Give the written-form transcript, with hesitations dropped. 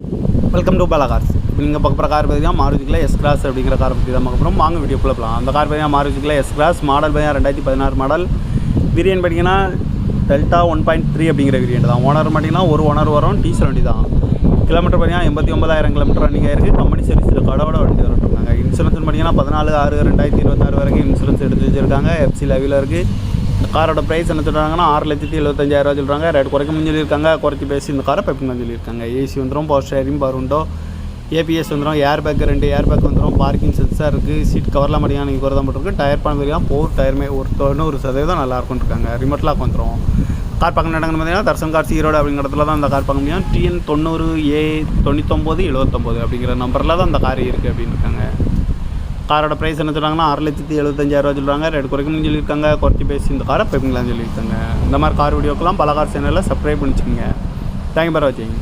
Welcome to Bala cars. இப்போ நீங்கள் பார்க்குற கார் பார்த்தீங்கன்னா மாருதியில் எஸ் கிளாஸ் அப்படிங்கிற காரை பற்றி தான் பார்க்க போகிறோம். வாங்க வீடியோக்குள்ளே போகலாம். அந்த கார் பார்த்தீங்கன்னா மாருதியில் எஸ் கிளாஸ் மாடல் பார்த்தீங்கன்னா 2016 மாடல். வேரியன்ட் பார்த்தீங்கன்னா டெல்டா 1.3 அப்படிங்கிற வேரியன்ட் தான். ஓனர் பார்த்தீங்கன்னா ஒரு ஓனர் வரும். டீசல் வண்டி தான். கிலோமீட்டர் பார்த்தீங்கன்னா 89,000 கிலோமீட்டர் ரன்னிங் ஆயிருக்கு. கம்பெனி சர்வீஸில் கடவோட வண்டி வரட்டுருக்காங்க. இன்சூரன்ஸ் பார்த்தீங்கன்னா 14/6/2026 வரைக்கும் இன்சூரன்ஸ் எடுத்து வச்சுருக்காங்க. எஃப்சி லெவலில் இருக்குது. இந்த காரோட ப்ரைஸ் என்ன சொல்கிறாங்கன்னா 6,75,000 சொல்கிறாங்க. ரேட் குறைக்கணும்னு சொல்லியிருக்காங்க. குறைச்சி பேசி இந்த காரை பைப்பிங்கன்னு சொல்லியிருக்காங்க. ஏசி வந்துடும், power steering, power window, ABS வந்துடும், ஏர் பேக் 2 ஏர் பேக் வந்துடும், பார்க்கிங் சென்சார் இருக்குது, சீட் கவர்லாம் பார்த்தீங்கன்னா நீங்கள் குறை தான் போட்டுருக்கு. டயர் பண்ண பார்த்தீங்கன்னா போர் டயருமே ஒரு 90% நல்லாயிருக்கும் இருக்காங்க. ரிமோட் லாக் வந்துடும். கார் பார்க்க நடக்குன்னு பார்த்தீங்கன்னா தர்சன் கார்ஸ் ஈரோடு அப்படிங்கிற இடத்துல தான் அந்த கார் பார்க்க முடியும். TN 90A9979 அப்படிங்கிற நம்பரில் தான் அந்த கார் இருக்குது அப்படின்னு இருக்காங்க. காரோட ப்ரைஸ் என்ன சொல்கிறாங்கன்னா 6,75,000 சொல்கிறாங்க. ரேட் குறைக்கணும்னு சொல்லியிருக்காங்க. குறைச்சி பேசி இந்த காரை பைப்பிங்களான்னு சொல்லியிருக்காங்க. இந்த மாதிரி கார் வீடியோக்கெல்லாம் பல கார் சேனலில் சப்ஸ்கிரைப் பண்ணிச்சுக்கோங்க. தேங்க்யூ ஃபார் வாட்சிங்.